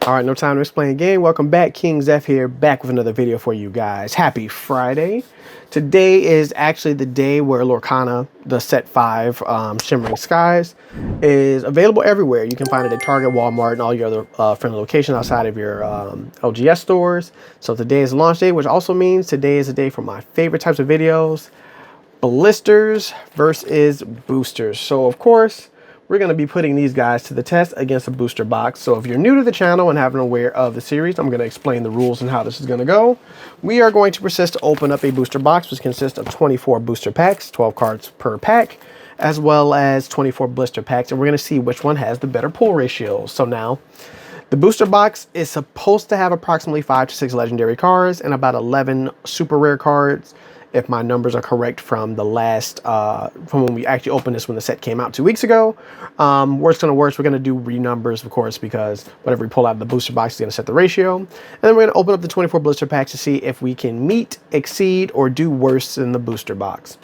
All right, no time to explain game. Welcome back, King Zeph here, back with another video for you guys. Happy Friday. Today is actually the day where Lorcana, the set 5 Shimmering Skies, is available everywhere. You can find it at Target, Walmart, and all your other friendly locations outside of your LGS stores. So today is launch day, which also means today is the day for my favorite types of videos, Blisters versus Boosters. So of course, we're going to be putting these guys to the test against a booster box. So if you're new to the channel and haven't aware of the series, I'm going to explain the rules and how this is going to go. We are going to persist to open up a booster box, which consists of 24 booster packs, 12 cards per pack, as well as 24 blister packs. And we're going to see which one has the better pull ratio. So now, the booster box is supposed to have approximately 5 to 6 legendary cards and about 11 super rare cards, if my numbers are correct from the last, from when we actually opened this when the set came out 2 weeks ago. Worst come to worst, we're going to do renumbers, of course, because whatever we pull out of the booster box is going to set the ratio. And then we're going to open up the 24 blister packs to see if we can meet, exceed, or do worse than the booster box.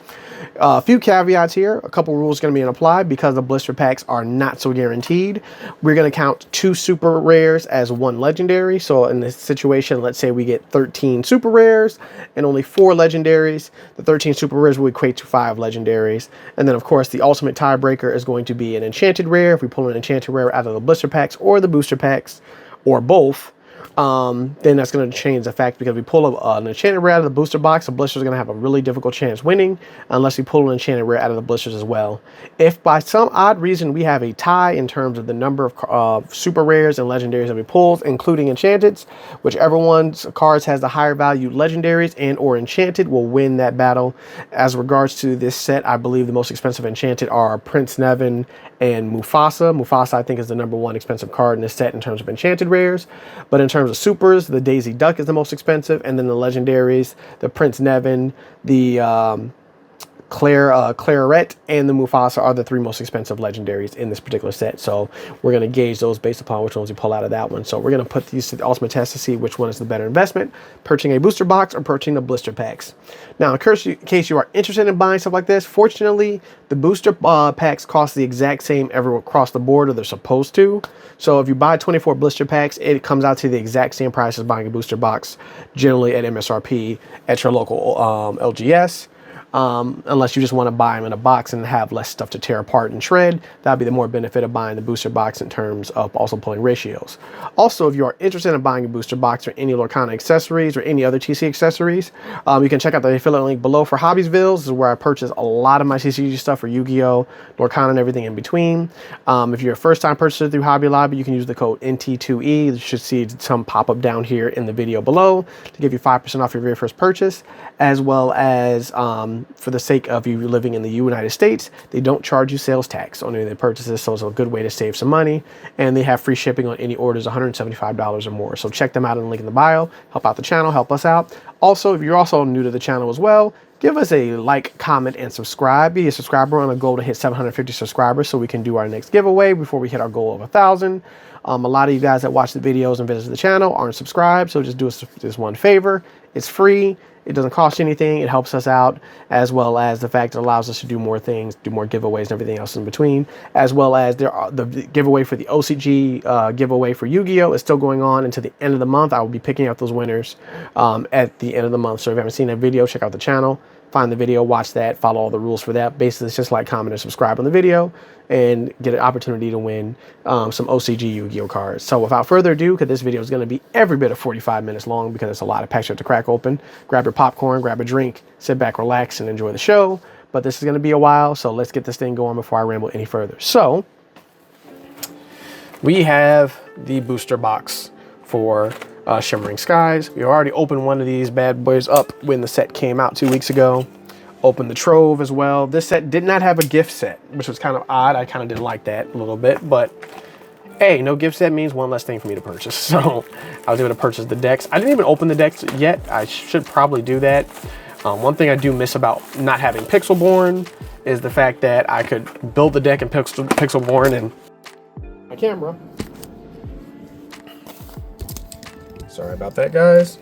A few caveats here. A couple rules going to be applied because the blister packs are not so guaranteed. We're going to count 2 super rares as 1 legendary. So in this situation, let's say we get 13 super rares and only 4 legendaries. The 13 super rares will equate to 5 legendaries. And then, of course, the ultimate tiebreaker is going to be an enchanted rare. If we pull an enchanted rare out of the blister packs or the booster packs, or both, then that's going to change the fact, because we pull an enchanted rare out of the booster box, the blisters are going to have a really difficult chance winning unless we pull an enchanted rare out of the blisters as well. If by some odd reason we have a tie in terms of the number of super rares and legendaries that we pull, including enchanteds, whichever one's cards has the higher value legendaries and or enchanted will win that battle. As regards to this set, I believe the most expensive enchanted are Prince Nevin and Mufasa. Mufasa, I think, is the #1 expensive card in this set in terms of enchanted rares. But in terms of supers, the Daisy Duck is the most expensive, and then the legendaries, the Prince Nevin, the Claret, and the Mufasa are the 3 most expensive legendaries in this particular set. So we're going to gauge those based upon which ones we pull out of that one. So we're going to put these to the ultimate test to see which one is the better investment, purchasing a booster box or purchasing the blister packs. Now, in case you are interested in buying stuff like this, fortunately, the booster packs cost the exact same everywhere across the board, or they're supposed to. So if you buy 24 blister packs, it comes out to the exact same price as buying a booster box, generally at MSRP at your local LGS. Unless you just want to buy them in a box and have less stuff to tear apart and shred. That'd be the more benefit of buying the booster box in terms of also pulling ratios. Also, if you are interested in buying a booster box or any Lorcana accessories or any other TC accessories, you can check out the affiliate link below for Hobbiesville. This is where I purchase a lot of my TCG stuff for Yu-Gi-Oh!, Lorcana, and everything in between. If you're a first-time purchaser through Hobby Lobby, you can use the code NT2E. You should see some pop-up down here in the video below to give you 5% off your very first purchase, as well as for the sake of you living in the United States, they don't charge you sales tax on any of their purchases, so it's a good way to save some money. And they have free shipping on any orders $175 or more. So check them out in the link in the bio. Help out the channel, help us out. Also, if you're also new to the channel as well, give us a like, comment, and subscribe. Be a subscriber on a goal to hit 750 subscribers so we can do our next giveaway before we hit our goal of 1,000. A lot of you guys that watch the videos and visit the channel aren't subscribed, so just do us this one favor. It's free. It doesn't cost you anything. It helps us out, as well as the fact it allows us to do more things, do more giveaways and everything else in between, as well as the giveaway for the OCG giveaway for Yu-Gi-Oh! Is still going on until the end of the month. I will be picking out those winners at the end of the month. So if you haven't seen that video, check out the channel, find the video, watch that, follow all the rules for that. Basically, it's just like, comment, and subscribe on the video and get an opportunity to win some OCG Yu-Gi-Oh! Cards. So without further ado, because this video is going to be every bit of 45 minutes long because it's a lot of packs you have to crack open, grab your popcorn, grab a drink, sit back, relax, and enjoy the show. But this is going to be a while, so let's get this thing going before I ramble any further. So we have the booster box for Shimmering Skies. We already opened one of these bad boys up when the set came out 2 weeks ago. Opened the Trove as well. This set did not have a gift set, which was kind of odd. I kind of didn't like that a little bit, but hey, no gift set means one less thing for me to purchase. So I was able to purchase the decks. I didn't even open the decks yet. I should probably do that. One thing I do miss about not having Pixelborn is the fact that I could build the deck in Pixelborn and my camera. Sorry about that, guys.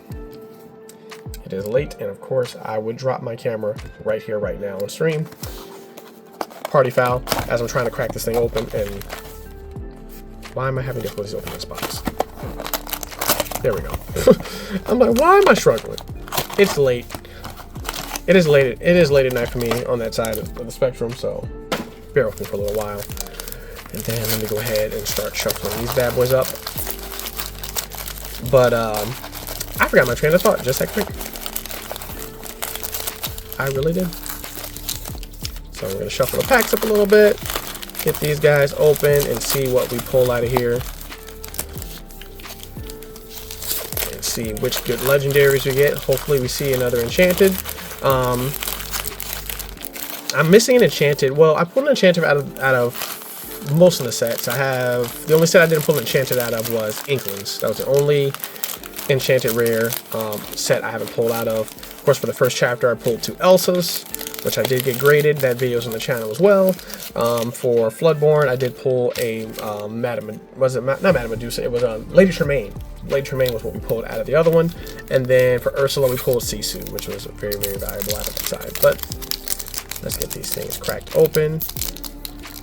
It is late, and of course, I would drop my camera right here, right now on stream. Party foul, as I'm trying to crack this thing open, and why am I having difficulties opening this box? There we go. I'm like, why am I struggling? It's late. It is late. It is late at night for me on that side of the spectrum, so bear with me for a little while. And then let me go ahead and start shuffling these bad boys up. But I forgot my train of thought just that quick. I really did. So we're gonna shuffle the packs up a little bit, get these guys open, and see what we pull out of here. And see which good legendaries we get. Hopefully we see another enchanted. I'm missing an enchanted. Well, I pulled an enchanted out of most of the sets. The only set I didn't pull an enchanted out of was Inklings. That was the only enchanted rare set I haven't pulled out of. Of course, for the first chapter, I pulled 2 Elsas, which I did get graded. That video's on the channel as well. For Floodborn, I did pull a not Madame Medusa, it was Lady Tremaine. Lady Tremaine was what we pulled out of the other one. And then for Ursula, we pulled Sisu, which was a very, very valuable out of the side. But let's get these things cracked open.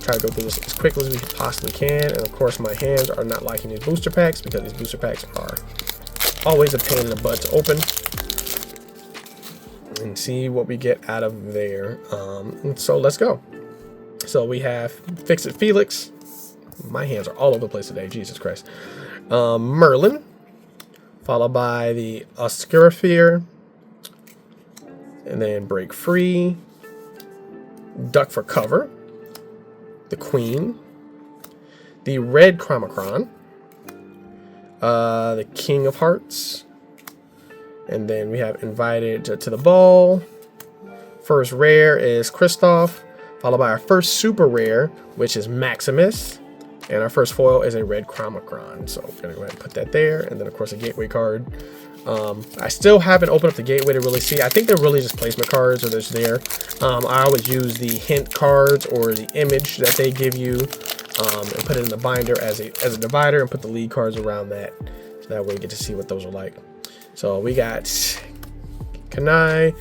Try to go through this as quickly as we possibly can. And of course, my hands are not liking these booster packs because these booster packs are always a pain in the butt to open. And see what we get out of there. So let's go. So we have Fix It Felix. My hands are all over the place today. Jesus Christ. Merlin. Followed by the Oscurifear. And then Break Free. Duck for Cover. The Queen. The Red Chromacron. The King of Hearts. And then we have Invited to the Ball. First rare is Kristoff, followed by our first super rare, which is Maximus. And our first foil is a Red Chromacron. So we're going to go ahead and put that there. And then, of course, a Gateway card. I still haven't opened up the Gateway to really see. I think they're really just placement cards or they're just there. I always use the hint cards or the image that they give you and put it in the binder as a divider and put the lead cards around that. So that way you get to see what those are like. So we got Kanai,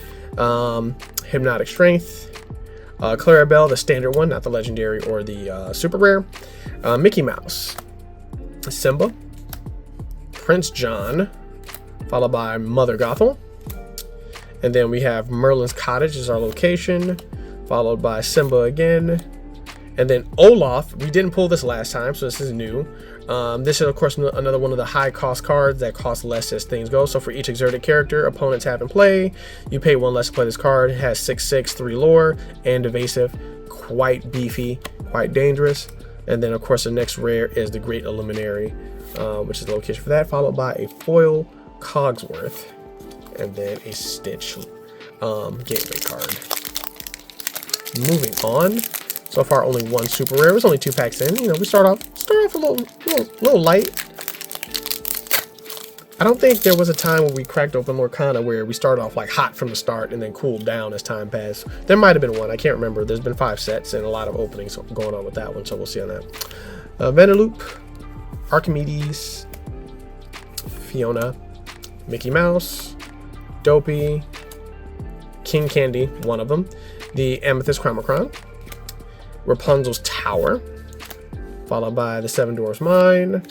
Hypnotic Strength, Clarabelle, the standard one, not the legendary or the super rare, Mickey Mouse, Simba, Prince John, followed by Mother Gothel, and then we have Merlin's Cottage is our location, followed by Simba again, and then Olaf. We didn't pull this last time, so this is new. This is, of course, another one of the high-cost cards that cost less as things go. So for each exerted character opponents have in play, you pay 1 less to play this card. It has 6/6, 3 lore, and evasive. Quite beefy, quite dangerous. And then, of course, the next rare is the Great Illuminary, which is the location for that, followed by a foil Cogsworth, and then a Stitch Gateway card. Moving on. So far, only 1 super rare. There's only 2 packs in. You know, we start off a little light. I don't think there was a time when we cracked open Lorcana where we started off like hot from the start and then cooled down as time passed. There might have been one. I can't remember. There's been 5 sets and a lot of openings going on with that one, so we'll see on that. Vanellope, Archimedes, Fiona, Mickey Mouse, Dopey, King Candy, one of them, the Amethyst Chromacron, Rapunzel's Tower, followed by the Seven Dwarfs Mine,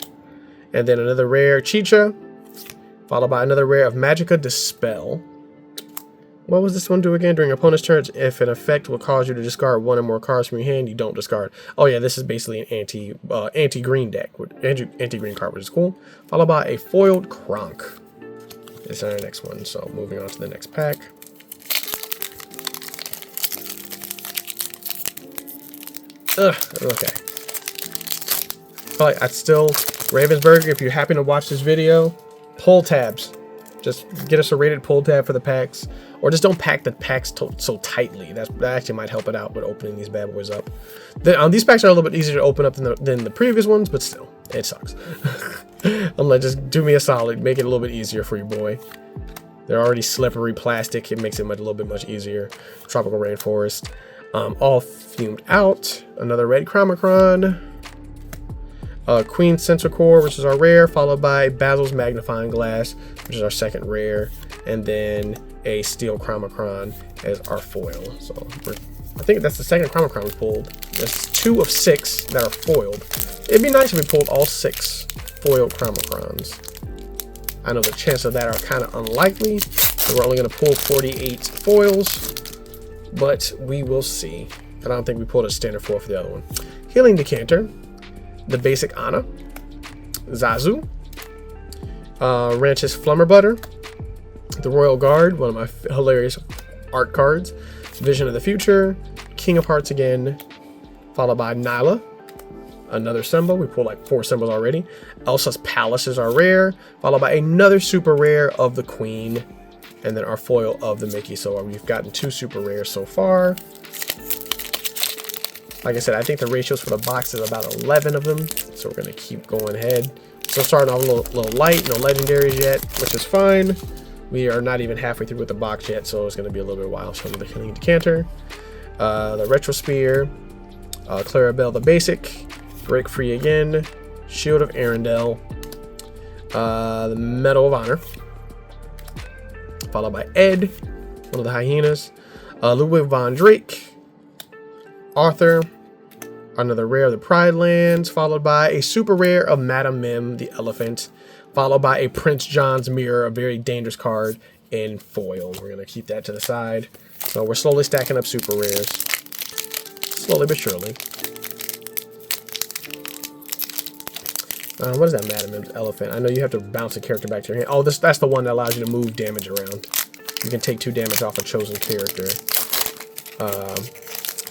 and then another rare Chicha, followed by another rare of Magica Dispel. What was this one do again? During opponent's turns, if an effect will cause you to discard 1 or more cards from your hand, you don't discard. Oh yeah, this is basically an anti-green deck, anti-green card, which is cool. Followed by a foiled Kronk. This is our next one. So moving on to the next pack. Okay. I still, Ravensburger, if you're happy to watch this video, pull tabs. Just get us a rated pull tab for the packs, or just don't pack the packs so tightly. That actually might help it out with opening these bad boys up. These packs are a little bit easier to open up than the previous ones, but still, it sucks. I'm like, just do me a solid, make it a little bit easier for you, boy. They're already slippery plastic. It makes it a little bit much easier. Tropical Rainforest. All fumed out. Another Red Chromacron. Queen Centaur, which is our rare, followed by Basil's Magnifying Glass, which is our second rare, and then a Steel Chromacron as our foil. So I think that's the second Chromacron we pulled. There's 2 of 6 that are foiled. It'd be nice if we pulled all 6 foiled Chromacrons. I know the chances of that are kind of unlikely, so we're only going to pull 48 foils, but we will see. I don't think we pulled a standard foil for the other one. Healing Decanter, the basic Ana, Zazu, Ranch's Flummerbutter, the Royal Guard, one of my hilarious art cards, Vision of the Future, King of Hearts again, followed by Nyla, another symbol. We pulled like 4 symbols already. Elsa's Palace is our rare, followed by another super rare of the Queen, and then our foil of the Mickey. So we've gotten 2 super rares so far. Like I said, I think the ratios for the box is about 11 of them, so we're going to keep going ahead. So starting off a little light, no legendaries yet, which is fine. We are not even halfway through with the box yet, so it's going to be a little bit while. So the Healing Decanter, the Retro Spear, Clarabelle the basic, Break Free again, Shield of Arendelle, the Medal of Honor, followed by Ed, one of the hyenas, Ludwig von Drake, Arthur, another rare of the Pride Lands, followed by a super rare of Madame Mim, the elephant, followed by a Prince John's Mirror, a very dangerous card in foil. We're going to keep that to the side. So we're slowly stacking up super rares, slowly but surely. What is that Madame Mim's elephant? I know you have to bounce a character back to your hand. Oh, that's the one that allows you to move damage around. You can take 2 damage off a chosen character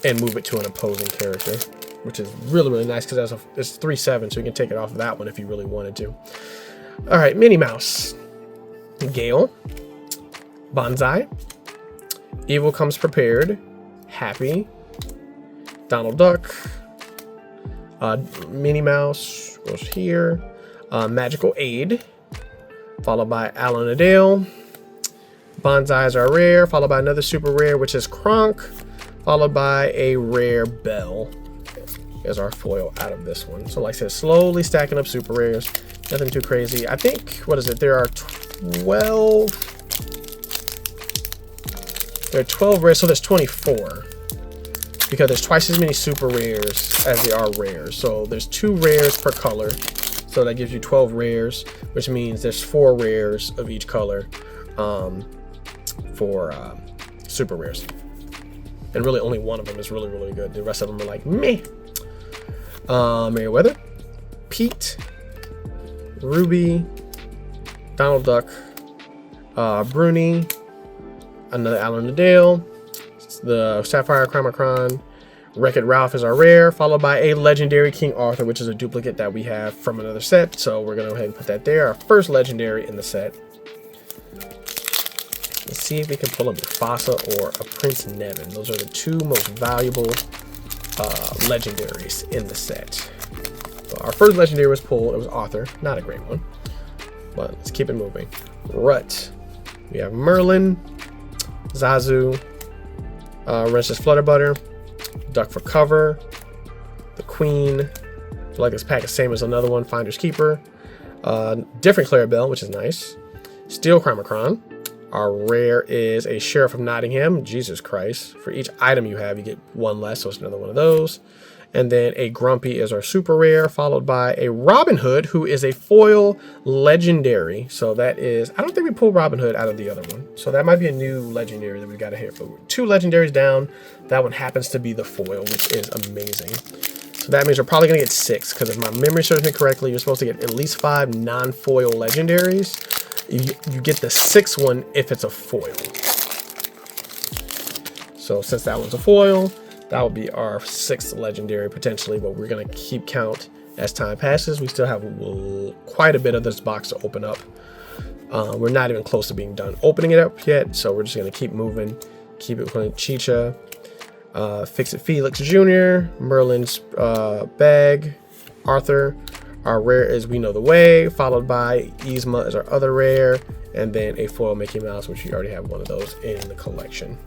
and move it to an opposing character, which is really, really nice because it's 3/7, so you can take it off of that one if you really wanted to. All right, Minnie Mouse, Gale, Bonsai, Evil Comes Prepared, Happy, Donald Duck, Minnie Mouse goes here, Magical Aid, followed by Alan Adale. Bonsai is our rare, followed by another super rare, which is Kronk, followed by a rare Bell as our foil out of this one. So like I said, slowly stacking up super rares. Nothing too crazy. I think, what is it? There are 12. There are 12 rares, so there's 24. Because there's twice as many super rares as there are rares. So there's 2 rares per color. So that gives you 12 rares, which means there's 4 rares of each color for super rares. And really only one of them is really, really good. The rest of them are like, meh. Merryweather, Pete, Ruby, Donald Duck, Bruni, another Alan Adale, the Sapphire Chronicron, Wreck-It Ralph is our rare, followed by a legendary King Arthur, which is a duplicate that we have from another set. So we're going to go ahead and put that there. Our first legendary in the set. Let's see if we can pull a Mufasa or a Prince Nevin. Those are the 2 most valuable legendaries in the set. So our first legendary was pulled. It was Arthur. Not a great one. But let's keep it moving. Rut. We have Merlin, Zazu, Wrench's Flutterbutter, Duck for Cover, the Queen. I feel like this pack is same as another one, Finder's Keeper. Different Clarabelle, which is nice. Steel Chronicron. Our rare is a Sheriff of Nottingham. Jesus Christ. For each item you have, you get 1 less, so it's another one of those. And then a Grumpy is our super rare, followed by a Robin Hood, who is a foil legendary. So that is, I don't think we pulled Robin Hood out of the other one. So that might be a new legendary that we've got to hit. But 2 legendaries down. That one happens to be the foil, which is amazing. So that means we're probably going to get 6, because if my memory serves me correctly, you're supposed to get at least 5 non-foil legendaries. You get the 6th one if it's a foil. So since that one's a foil, that will be our 6th legendary potentially, but we're going to keep count as time passes. We still have quite a bit of this box to open up. We're not even close to being done opening it up yet, so we're just going to keep moving. Keep it going. Chicha, Fix-It Felix Jr., Merlin's bag, Arthur. Our rare is We Know the Way, followed by Yzma as our other rare, and then a foil Mickey Mouse, which we already have one of those in the collection.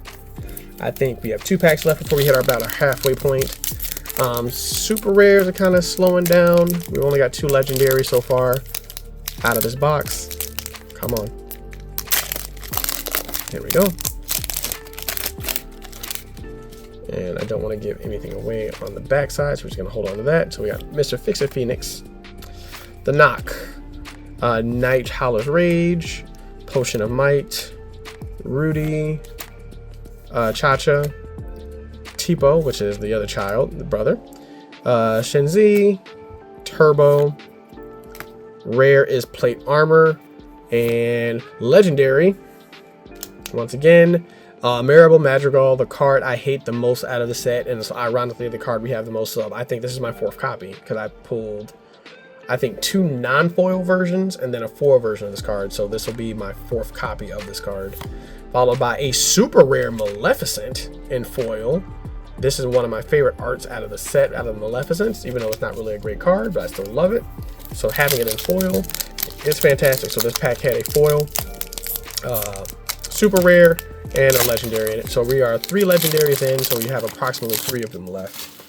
I think we have 2 packs left before we hit about our halfway point. Super rares are kind of slowing down. We've only got 2 legendaries so far out of this box. Come on. There we go. And I don't want to give anything away on the back side, so we're just going to hold on to that. So we got Mr. Fix-It Phoenix, the Knock, Night Howler's Rage, Potion of Might, Rudy, Cha-Cha, Tipo, which is the other child, the brother, Shenzi, Turbo, rare is Plate Armor, and legendary, once again, Marable Madrigal, the card I hate the most out of the set, and it's ironically the card we have the most of. I think this is my 4th copy, because I pulled, I think, 2 non-foil versions, and then a foil version of this card, so this will be my 4th copy of this card. Followed by a super rare Maleficent in foil. This is one of my favorite arts out of the set, out of Maleficents, even though it's not really a great card, but I still love it. So having it in foil is fantastic. So this pack had a foil, super rare, and a legendary in it. So we are 3 legendaries in, so we have approximately 3 of them left.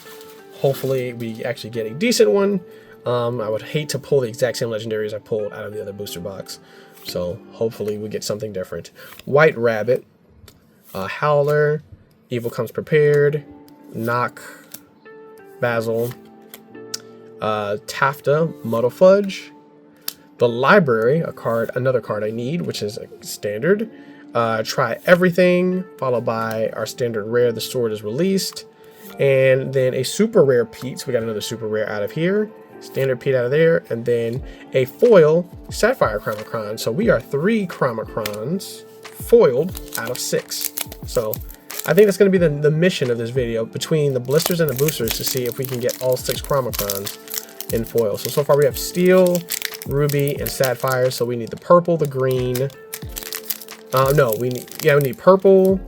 Hopefully we actually get a decent one. I would hate to pull the exact same legendaries I pulled out of the other booster box. So hopefully we get something different. White Rabbit, Howler, Evil Comes Prepared, Knock, Basil, Tafta, Muddle Fudge, the Library, another card I need, which is a standard. Try Everything, followed by our standard rare, the Sword is Released, and then a super rare Pete. So we got another super rare out of here, standard Pete out of there, and then a foil Sapphire Chromacron. So we are 3 Chromacrons foiled out of 6. So I think that's going to be the mission of this video, between the blisters and the boosters, to see if we can get all 6 Chromacrons in foil. So far we have Steel, Ruby, and Sapphire. So we need the purple, the green. No, we need purple,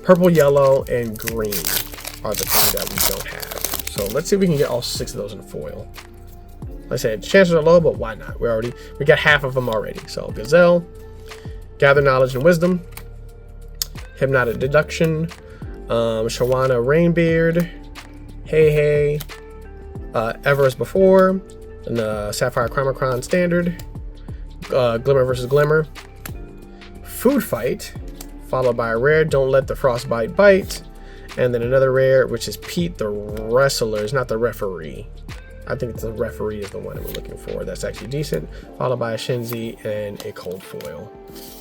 purple, yellow, and green are the things that we don't have. So let's see if we can get all 6 of those in foil. Like I said, chances are low, but why not? We got half of them already. So Gazelle, Gather Knowledge and Wisdom, Hypnotic Deduction, Shawana Rainbeard, Hey, Ever As Before, and the Sapphire Chromacron Standard, Glimmer versus Glimmer, Food Fight, followed by a rare, Don't Let the Frostbite Bite, and then another rare, which is Pete the Wrestler. It's not the referee. I think the referee is the one that we're looking for. That's actually decent. Followed by a Shenzi and a cold foil.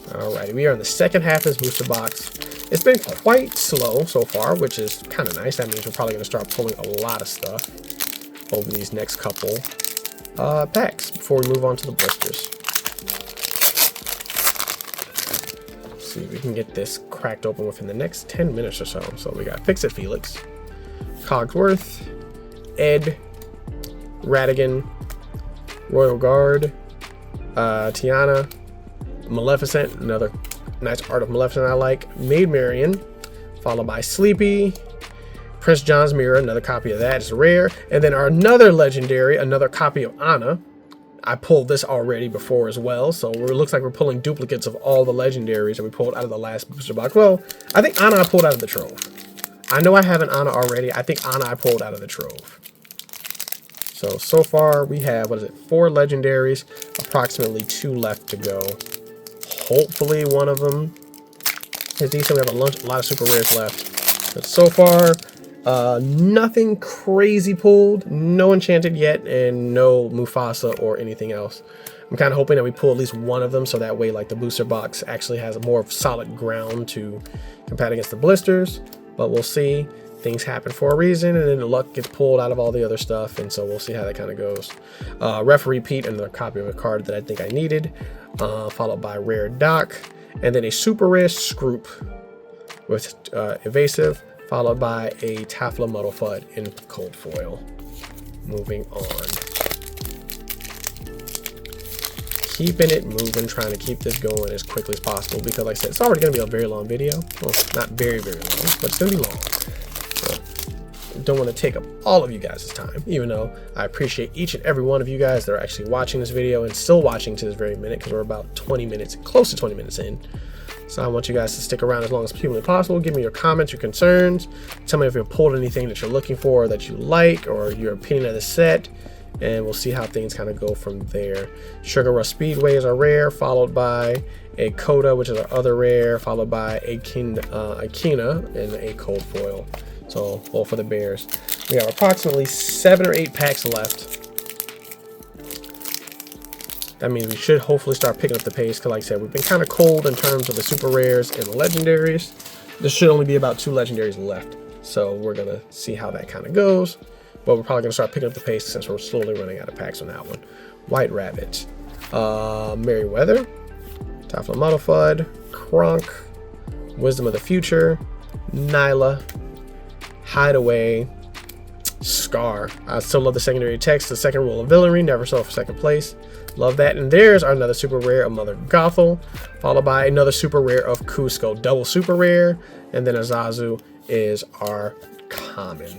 Alrighty, we are in the second half of this booster box. It's been quite slow so far, which is kind of nice. That means we're probably going to start pulling a lot of stuff over these next couple packs before we move on to the blisters. Let's see if we can get this cracked open within the next 10 minutes or so. So we got Fix It Felix, Cogsworth, Ed, Radigan, Royal Guard, Tiana, Maleficent, another nice art of Maleficent I like, Maid Marian, followed by Sleepy, Prince John's Mirror, another copy of that, it's rare, and then our another legendary, another copy of Anna. I pulled this already before as well, so it looks like we're pulling duplicates of all the legendaries that we pulled out of the last booster box. Well, I think Anna I pulled out of the trove. I know I have an Anna already. I think Anna I pulled out of the trove. So far we have, 4 legendaries, approximately 2 left to go. Hopefully one of them is decent. We have a lot of super rares left. But so far, nothing crazy pulled, no enchanted yet, and no Mufasa or anything else. I'm kind of hoping that we pull at least one of them, so that way like the booster box actually has a more solid ground to compete against the blisters. But we'll see. Things happen for a reason, and then the luck gets pulled out of all the other stuff, and so we'll see how that kind of goes. Referee Pete, another copy of a card that I think I needed, followed by Rare Doc, and then a super rare Scroop with Evasive, followed by a Tafla Muddle Fud in cold foil. Moving on. Keeping it moving, trying to keep this going as quickly as possible, because like I said, it's already going to be a very long video. Well, not very, very long, but it's going to be long. Don't want to take up all of you guys' time, even though I appreciate each and every one of you guys that are actually watching this video and still watching to this very minute, because we're about 20 minutes, close to 20 minutes in. So I want you guys to stick around as long as humanly possible. Give me your comments, your concerns. Tell me if you've pulled anything that you're looking for, or that you like, or your opinion of the set, and we'll see how things kind of go from there. Sugar Rush Speedway is our rare, followed by a Coda, which is our other rare, followed by a Akina and a cold foil. So all for the Bears. We have approximately 7 or 8 packs left. That means we should hopefully start picking up the pace, because like I said, we've been kind of cold in terms of the super rares and the legendaries. There should only be about 2 legendaries left, so we're going to see how that kind of goes. But we're probably going to start picking up the pace since we're slowly running out of packs on that one. White Rabbit, Merryweather, Tafla Muddlefud, Kronk, Wisdom of the Future, Nyla, Hideaway, Scar. I still love the secondary text. The second rule of villainy, never settle for second place. Love that. And there's our another super rare of Mother Gothel, followed by another super rare of Cusco. Double super rare. And then Azazu is our common.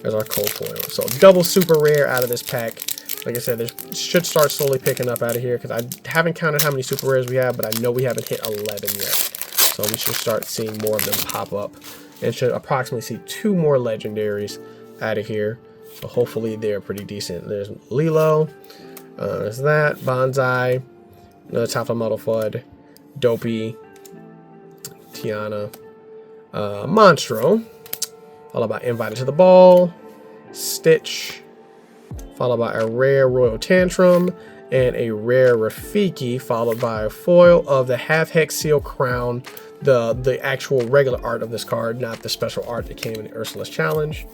There's our cold foil. So double super rare out of this pack. Like I said, this should start slowly picking up out of here, because I haven't counted how many super rares we have, but I know we haven't hit 11 yet. So we should start seeing more of them pop up, and should approximately see 2 more legendaries out of here. So hopefully they're pretty decent. There's Lilo, there's that, Bonsai, another Tafla Muddlefud, Dopey, Tiana, Monstro, followed by Invited to the Ball, Stitch, followed by a rare Royal Tantrum, and a rare Rafiki, followed by a foil of the Half Hex Seal Crown, the actual regular art of this card, not the special art that came in the Ursula's Challenge.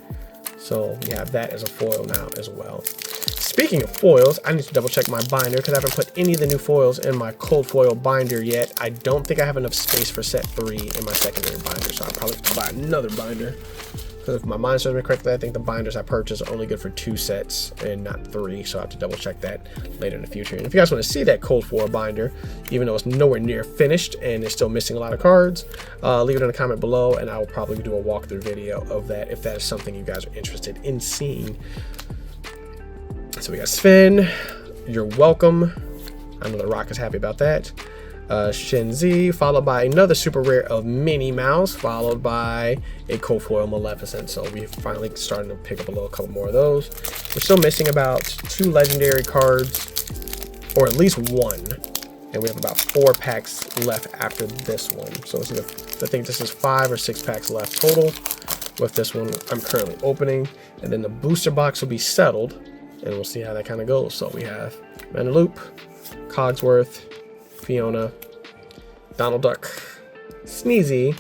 So we have that as a foil now as well. Speaking of foils, I need to double check my binder, because I haven't put any of the new foils in my cold foil binder yet. I don't think I have enough space for set 3 in my secondary binder, so I'll probably have to buy another binder. Because if my mind serves me correctly, I think the binders I purchased are only good for 2 sets and not 3. So I have to double check that later in the future. And if you guys want to see that cold foil binder, even though it's nowhere near finished and it's still missing a lot of cards, leave it in a comment below, and I will probably do a walkthrough video of that if that is something you guys are interested in seeing. So we got Sven, you're welcome. I know the Rock is happy about that. Shenzi, followed by another super rare of Minnie Mouse, followed by a cold foil Maleficent. So we're finally starting to pick up a couple more of those. We're still missing about 2 legendary cards, or at least 1, and we have about 4 packs left after this one. So it's either, I think this is 5 or 6 packs left total with this one I'm currently opening, and then the booster box will be settled, and we'll see how that kind of goes. So we have Vanderloop, Cogsworth, Fiona, Donald Duck, Sneezy,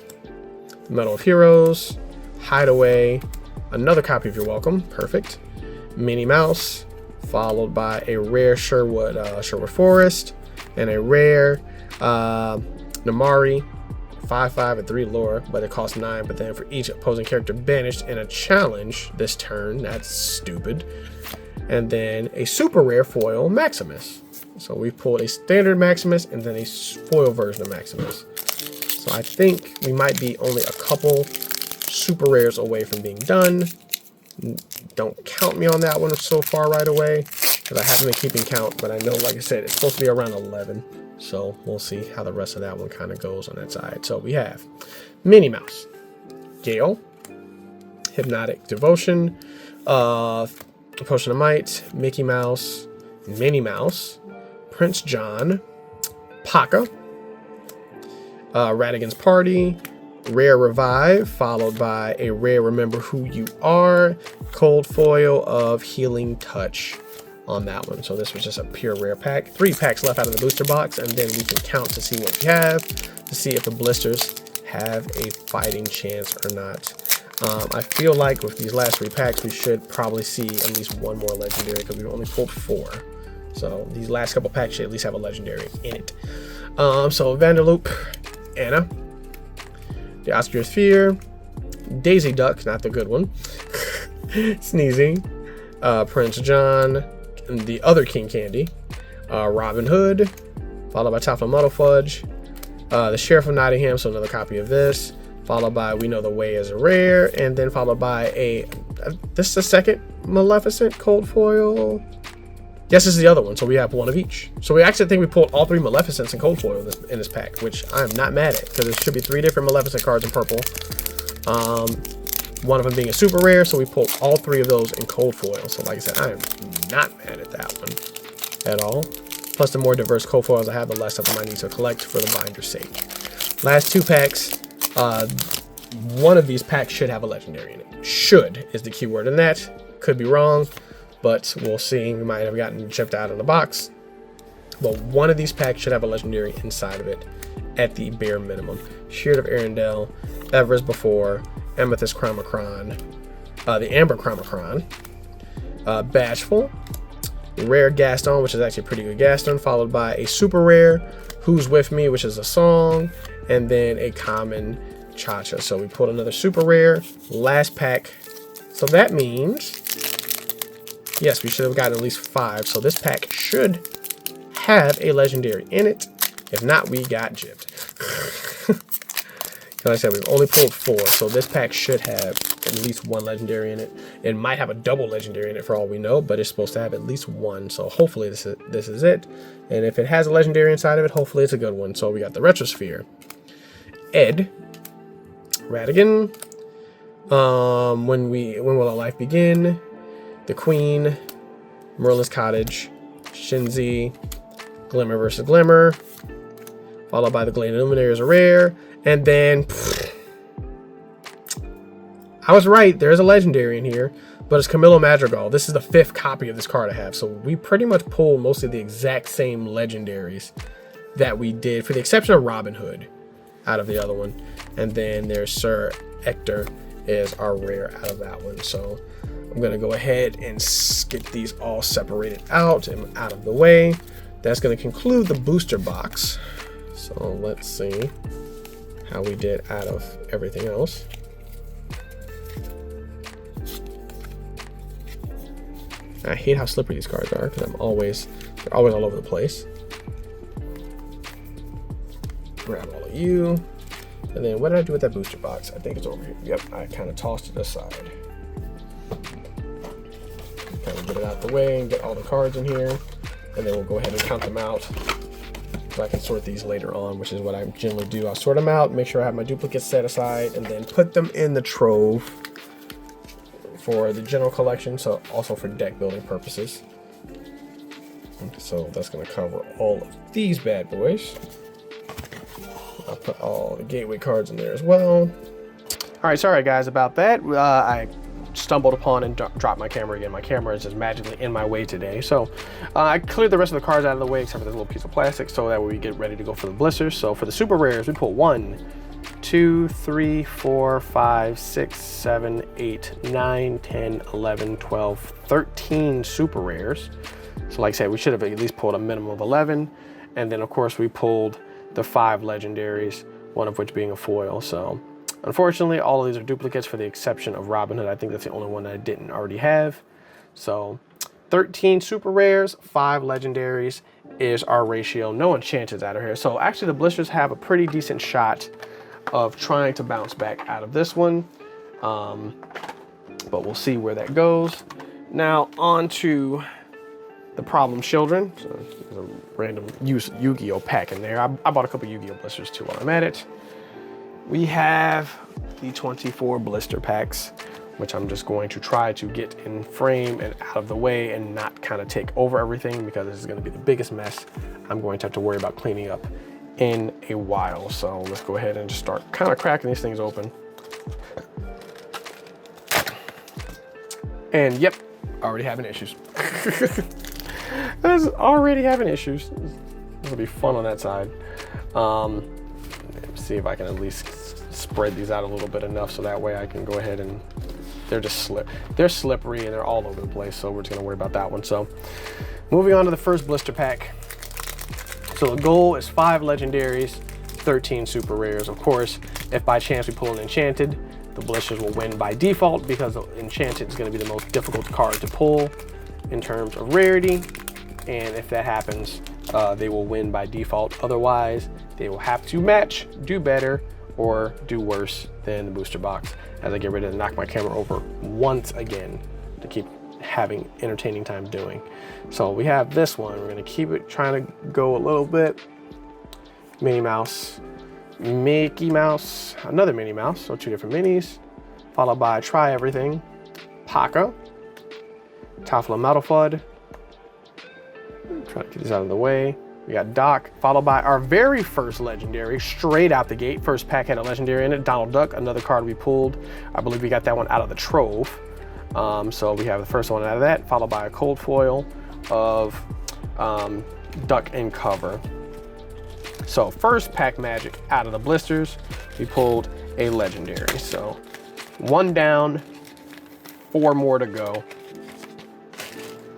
Medal of Heroes, Hideaway, another copy of You're Welcome, perfect, Minnie Mouse, followed by a rare Sherwood Forest, and a rare Namari, 5/5 and 3 lore, but it costs 9, but then for each opposing character banished in a challenge this turn, that's stupid, and then a super rare foil Maximus. So we pulled a standard Maximus and then a foil version of Maximus. So I think we might be only a couple super rares away from being done. Don't count me on that one so far right away, because I haven't been keeping count, but I know, like I said, it's supposed to be around 11. So we'll see how the rest of that one kind of goes on that side. So we have Minnie Mouse, Gale, Hypnotic Devotion, Potion of Might, Mickey Mouse, Minnie Mouse, Prince John, Paka, Radigan's Party, rare Revive, followed by a rare Remember Who You Are, cold foil of Healing Touch on that one. So this was just a pure rare pack. 3 packs left out of the booster box, and then we can count to see what we have, to see if the blisters have a fighting chance or not. I feel like with these last 3 packs, we should probably see at least 1 more legendary, because we've only pulled 4. So these last couple packs should at least have a legendary in it. So Vanderloop, Anna, the Oscar Sphere, Daisy Duck, not the good one, Sneezing, Prince John, and the other King Candy, Robin Hood, followed by Tafla Muddlefudge, the Sheriff of Nottingham, so another copy of this, followed by We Know the Way is a rare, and then followed by this is the second Maleficent cold foil. Yes, this is the other one, so we have 1 of each. So we actually think we pulled all 3 Maleficents in cold foil in this pack, which I'm not mad at, because there should be 3 different Maleficent cards in purple. One of them being a super rare, so we pulled all 3 of those in cold foil. So like I said, I am not mad at that one at all. Plus, the more diverse cold foils I have, the less of them I need to collect for the binder's sake. Last 2 packs, one of these packs should have a legendary in it. Should is the key word in that. Could be wrong. but we'll see. We might have gotten chipped out of the box. But one of these packs should have a legendary inside of it at the bare minimum. Sheard of Arendelle, Ever as Before, Amethyst Chromacron, the Amber Chromacron, Bashful, Rare Gaston, which is actually a pretty good Gaston, followed by a super rare, Who's With Me, which is a song, and then a common Cha-Cha. So we pulled another super rare, last pack. So that means, yes, we should have gotten at least 5. So this pack should have a legendary in it. If not, we got gypped. Like I said, we've only pulled 4, so this pack should have at least 1 legendary in it. It might have a double legendary in it for all we know, but it's supposed to have at least 1. So hopefully this is it. And if it has a legendary inside of it, hopefully it's a good one. So we got the Retrosphere, Ed, Radigan, When Will Our Life Begin, The Queen, Merlin's Cottage, Shinzi, Glimmer versus Glimmer, followed by the Glade Illuminator as a rare, and then I was right, there's a legendary in here, but it's Camilo Madrigal. This is the 5th copy of this card I have, so we pretty much pulled mostly the exact same legendaries that we did, for the exception of Robin Hood out of the other one, and then there's Sir Ector is our rare out of that one. So I'm gonna go ahead and get these all separated out and out of the way. That's gonna conclude the booster box. So let's see how we did out of everything else. I hate how slippery these cards are because they're always all over the place. Grab all of you. And then what did I do with that booster box? I think it's over here. Yep, I kind of tossed it aside. Kind of get it out the way and get all the cards in here. And then we'll go ahead and count them out, so I can sort these later on, which is what I generally do. I'll sort them out, make sure I have my duplicates set aside, and then put them in the trove for the general collection, so also for deck building purposes. So that's going to cover all of these bad boys. I'll put all the gateway cards in there as well. All right, sorry guys about that. I stumbled upon and dropped my camera again. My camera is just magically in my way today. So I cleared the rest of the cards out of the way except for this little piece of plastic, so that way we get ready to go for the blisters. So for the super rares, we pull 1, 2, 3, 4, 5, 6, 7, 8, 9, 10, 11, 12, 13 super rares. So like I said, we should have at least pulled a minimum of 11. And then of course we pulled the 5 legendaries, one of which being a foil. So unfortunately, all of these are duplicates for the exception of Robin Hood. I think that's the only one that I didn't already have. So 13 super rares, 5 legendaries is our ratio. No enchanteds out of here. So actually the blisters have a pretty decent shot of trying to bounce back out of this one. But we'll see where that goes. Now on to the problem children. So there's a random Yu-Gi-Oh pack in there. I bought a couple Yu-Gi-Oh blisters too while I'm at it. We have the 24 blister packs, which I'm just going to try to get in frame and out of the way and not kind of take over everything, because this is going to be the biggest mess I'm going to have to worry about cleaning up in a while. So let's go ahead and just start kind of cracking these things open. And yep, already having issues. That's already having issues. This will be fun on that side. See if I can at least spread these out a little bit enough so that way I can go ahead and they're slippery and they're all over the place, so we're just gonna worry about that one. So moving on to the first blister pack. So the goal is 5 legendaries, 13 super rares. Of course, if by chance we pull an enchanted, the blisters will win by default, because the enchanted is going to be the most difficult card to pull in terms of rarity. And if that happens, they will win by default. Otherwise, they will have to match, do better, or do worse than the booster box, as I get ready to knock my camera over once again to keep having entertaining time doing. So we have this one. We're going to keep it trying to go a little bit. Minnie Mouse, Mickey Mouse, another Minnie Mouse, so 2 different minis, followed by Try Everything, Paka, Tafla Metalfud. Try to get these out of the way. We got Doc, followed by our very first legendary, straight out the gate. First pack had a legendary in it, Donald Duck, another card we pulled. I believe we got that one out of the trove. So we have the first one out of that, followed by a cold foil of Duck and Cover. So first pack magic out of the blisters, we pulled a legendary. So 1 down, 4 more to go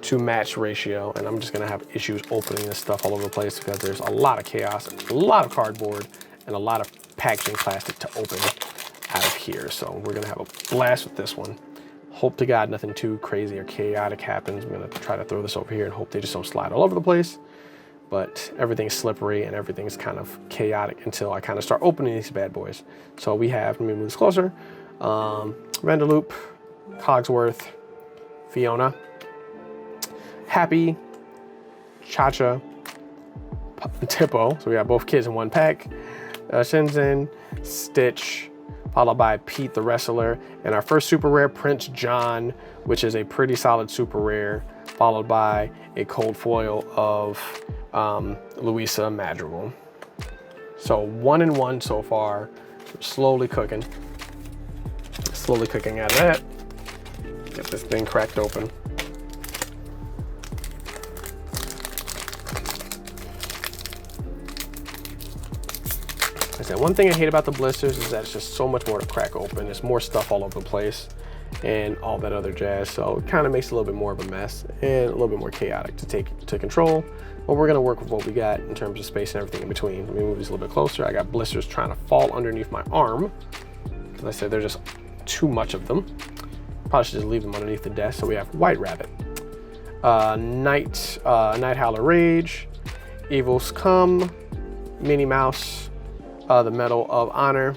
to match ratio. And I'm just gonna have issues opening this stuff all over the place because there's a lot of chaos, a lot of cardboard, and a lot of packaging plastic to open out of here. So we're gonna have a blast with this one. Hope to God nothing too crazy or chaotic happens. I'm gonna try to throw this over here and hope they just don't slide all over the place. But everything's slippery and everything's kind of chaotic until I kind of start opening these bad boys. So we have, let me move this closer, Rendeloop, Cogsworth, Fiona, Happy, Cha-Cha, Tippo, so we got both kids in one pack, Shenzhen, Stitch, followed by Pete the Wrestler, and our first super rare, Prince John, which is a pretty solid super rare, followed by a cold foil of Louisa Madrigal. So 1 and 1 so far. We're slowly cooking out of that. Get this thing cracked open. I said, one thing I hate about the blisters is that it's just so much more to crack open. There's more stuff all over the place and all that other jazz. So it kind of makes it a little bit more of a mess and a little bit more chaotic to control. But we're gonna work with what we got in terms of space and everything in between. Let me move these a little bit closer. I got blisters trying to fall underneath my arm. As I said, there's just too much of them. Probably should just leave them underneath the desk. So we have White Rabbit, Night Howler Rage, Evils Come, Minnie Mouse, the Medal of Honor,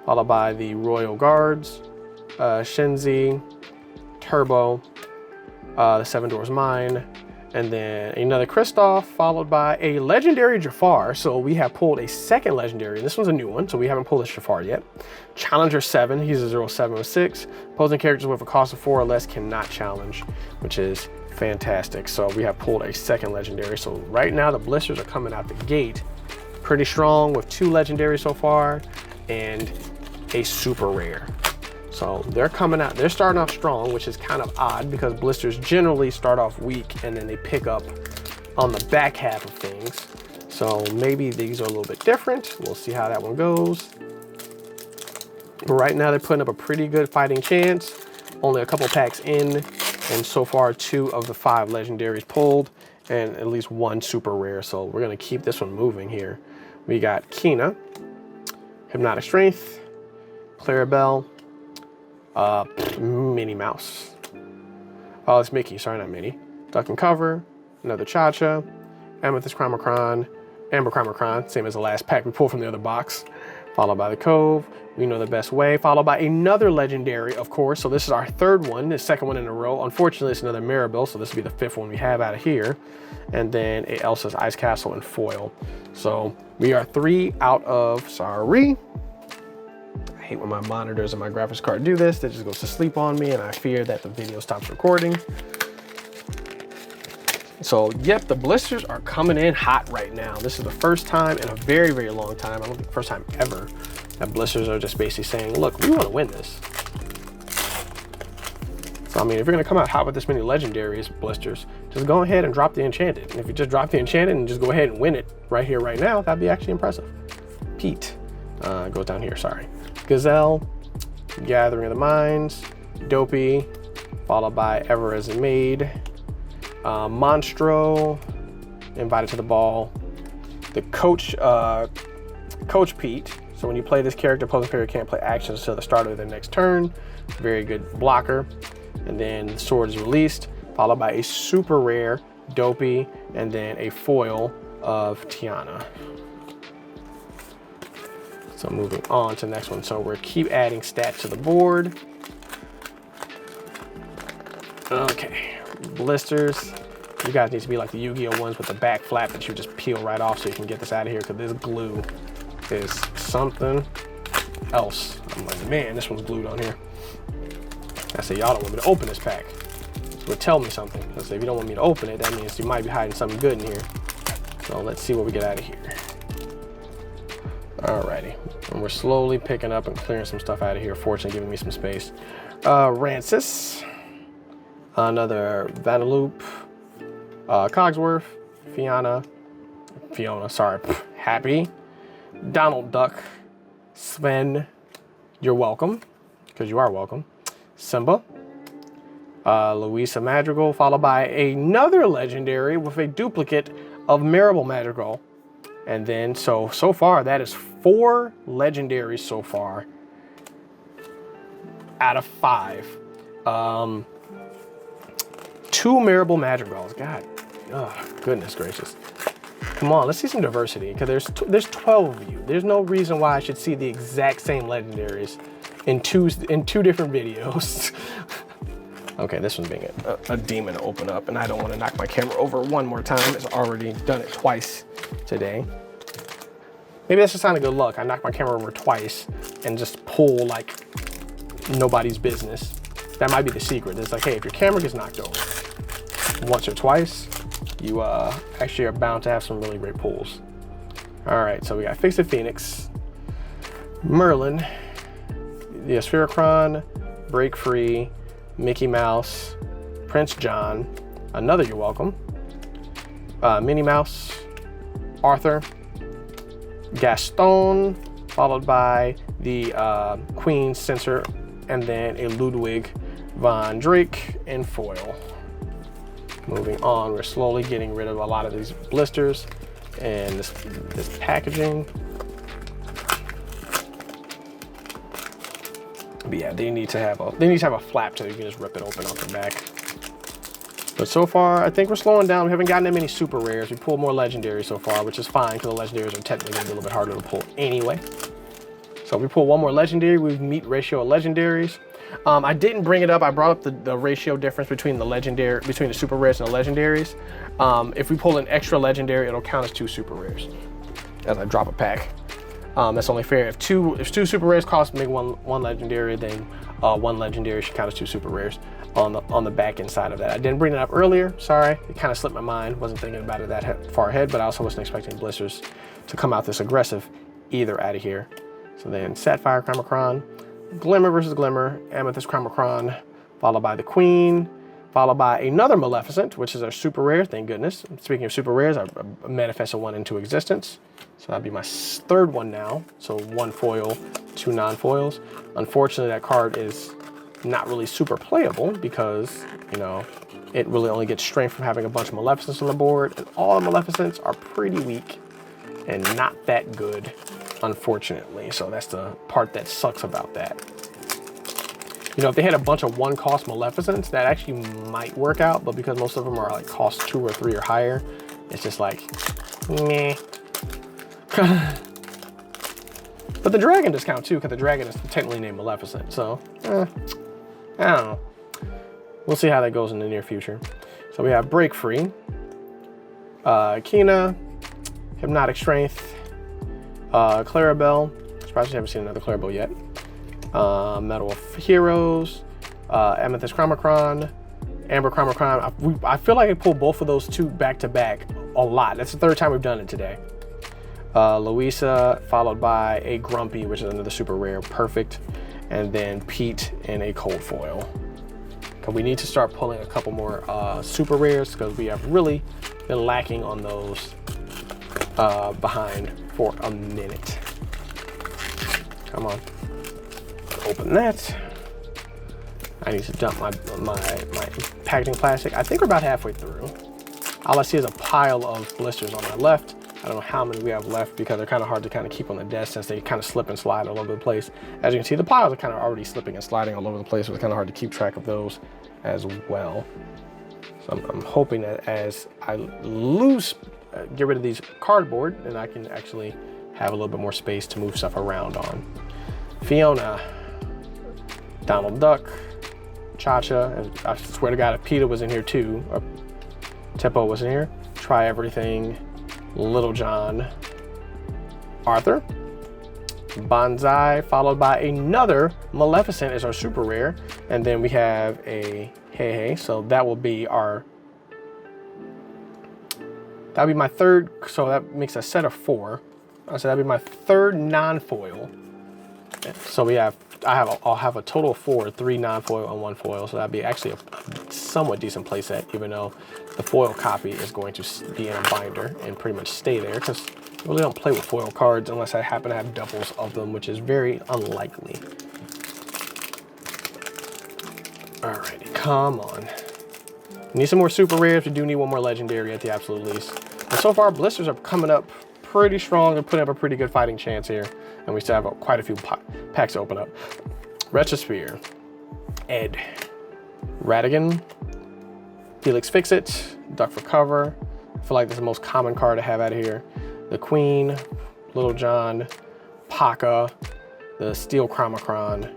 followed by the Royal Guards, Shenzi, Turbo, the Seven Doors Mine, and then another Kristoff, followed by a legendary Jafar. So we have pulled a second legendary, and this one's a new one, so we haven't pulled this Jafar yet. Challenger 7, he's a 0706. Opposing characters with a cost of 4 or less cannot challenge, which is fantastic. So we have pulled a second legendary. So right now the blisters are coming out the gate pretty strong with 2 legendaries so far and a super rare. So they're coming out, they're starting off strong, which is kind of odd because blisters generally start off weak and then they pick up on the back half of things. So maybe these are a little bit different. We'll see how that one goes. But right now they're putting up a pretty good fighting chance. Only a couple packs in, and so far 2 of the 5 legendaries pulled and at least 1 super rare. So we're gonna keep this one moving here. We got Kina, Hypnotic Strength, Clarabelle, Minnie Mouse. Oh, it's Mickey, sorry, not Minnie. Duck and Cover, another Cha-Cha, Amethyst Chrimocron, Amber Chrimocron, same as the last pack we pulled from the other box, followed by the Cove, We Know the Best Way, followed by another legendary, of course. So this is our 3rd one, the 2nd one in a row. Unfortunately, it's another Maribel, so this will be the 5th one we have out of here. And then a Elsa's Ice Castle in foil. So we are 3 out of, sorry. I hate when my monitors and my graphics card do this. It just goes to sleep on me and I fear that the video stops recording. So yep, the blisters are coming in hot right now. This is the first time in a very, very long time, I don't think first time ever, that blisters are just basically saying, look, we want to win this. So I mean, if you're gonna come out hot with this many legendaries, blisters, just go ahead and drop the Enchanted. And if you just drop the Enchanted and just go ahead and win it right here, right now, that'd be actually impressive. Pete, goes down here, sorry. Gazelle, Gathering of the Minds, Dopey, followed by Ever as a Maid, Monstro, Invited to the Ball, the Coach Pete. So when you play this character, opposing player can't play actions until the start of their next turn. Very good blocker. And then the Sword is released, followed by a super rare Dopey, and then a foil of Tiana. So moving on to the next one. So we're keep adding stats to the board. Okay, blisters. You guys need to be like the Yu-Gi-Oh ones with the back flap that you just peel right off so you can get this out of here, because this glue is something else. I'm like, man, this one's glued on here. I say, y'all don't want me to open this pack. So it would tell me something. I say, if you don't want me to open it, that means you might be hiding something good in here. So let's see what we get out of here. Alrighty, and we're slowly picking up and clearing some stuff out of here, fortunately giving me some space. Rancis, Another Vanderloop, Cogsworth, Fiona, sorry, Happy, Donald Duck, Sven, you're welcome, because you are welcome, Simba, Louisa Madrigal, followed by another legendary with a duplicate of Marable Madrigal. And then, so far, that is 4 legendaries so far out of 5. 2 Marable Madrigals. God, oh, goodness gracious. Come on, let's see some diversity, because there's 12 of you. There's no reason why I should see the exact same legendaries in two different videos. Okay, this one's being a demon to open up, and I don't want to knock my camera over one more time. It's already done it twice today. Maybe that's a sign of good luck. I knocked my camera over twice and just pull like nobody's business. That might be the secret. It's like, hey, if your camera gets knocked over once or twice, you actually are bound to have some really great pulls. All right, so we got Fix It Phoenix, Merlin, the Sphericron, Break Free, Mickey Mouse, Prince John, another You're Welcome, Minnie Mouse, Arthur, Gaston, followed by the Queen Censor, and then a Ludwig von Drake in foil. Moving on, we're slowly getting rid of a lot of these blisters and this packaging. But yeah, they need to have a flap so you can just rip it open off the back. But so far, I think we're slowing down. We haven't gotten that many super rares. We pulled more legendaries so far, which is fine because the legendaries are technically gonna be a little bit harder to pull anyway. So if we pull one more legendary, we meet ratio of legendaries. I didn't bring it up. I brought up the ratio difference between between the super rares and the legendaries. If we pull an extra legendary, it'll count as 2 super rares as I drop a pack. That's only fair. If two super rares cost make one legendary, then 1 legendary should count as 2 super rares on the back end side of that. I didn't bring it up earlier. Sorry, it kind of slipped my mind. Wasn't thinking about it that far ahead, but I also wasn't expecting blisters to come out this aggressive either out of here. So then Sapphire Chronicron, Glimmer versus Glimmer, Amethyst Chronicron, followed by the Queen, followed by another Maleficent, which is our super rare, thank goodness. Speaking of super rares, I manifested 1 into existence. So that'd be my 3rd one now. So 1 foil, 2 non-foils. Unfortunately, that card is not really super playable because, you know, it really only gets strength from having a bunch of Maleficents on the board, and all the Maleficents are pretty weak and not that good, unfortunately. So that's the part that sucks about that. You know, if they had a bunch of 1-cost Maleficents, that actually might work out, but because most of them are like cost 2 or 3 or higher, it's just like, meh. But the dragon does count too, because the dragon is technically named Maleficent, so, I don't know. We'll see how that goes in the near future. So we have Break Free, Kina, Hypnotic Strength, Clarabelle. Surprised we haven't seen another Clarabelle yet. Medal of Heroes, Amethyst Chronicron, Amber Chronicron. I feel like I pulled both of those 2 back to back a lot. That's the 3rd time we've done it today. Louisa, followed by a Grumpy, which is another super rare, perfect. And then Pete in a cold foil. We need to start pulling a couple more super rares because we have really been lacking on those behind for a minute. Come on, open that. I need to dump my packaging plastic. I think we're about halfway through. All I see is a pile of blisters on my left. I don't know how many we have left because they're kind of hard to kind of keep on the desk since they kind of slip and slide all over the place. As you can see, the piles are kind of already slipping and sliding all over the place, so it's kind of hard to keep track of those as well. So I'm hoping that as I get rid of these cardboard, then I can actually have a little bit more space to move stuff around on. Fiona, Donald Duck, Cha-Cha, I swear to God, if Peter was in here too, or Teppo was in here, Try Everything, Little John, Arthur, Bonsai, followed by another Maleficent is our super rare, and then we have a Hey Hey, so that will be that'll be my 3rd, so that makes a set of 4. So that'll be my 3rd non-foil. So we have I'll have a total of 4, 3 non-foil and 1 foil, so that'd be actually a somewhat decent playset, even though the foil copy is going to be in a binder and pretty much stay there, because I really don't play with foil cards unless I happen to have doubles of them, which is very unlikely. Alrighty, come on. Need some more super rares. We do need one more legendary at the absolute least. And so far, blisters are coming up pretty strong and putting up a pretty good fighting chance here. And we still have quite a few packs to open up. Retrosphere, Ed, Radigan, Felix Fixit, Duck for Cover. I feel like this is the most common card to have out of here. The Queen, Little John, Paka, the Steel Chromacron.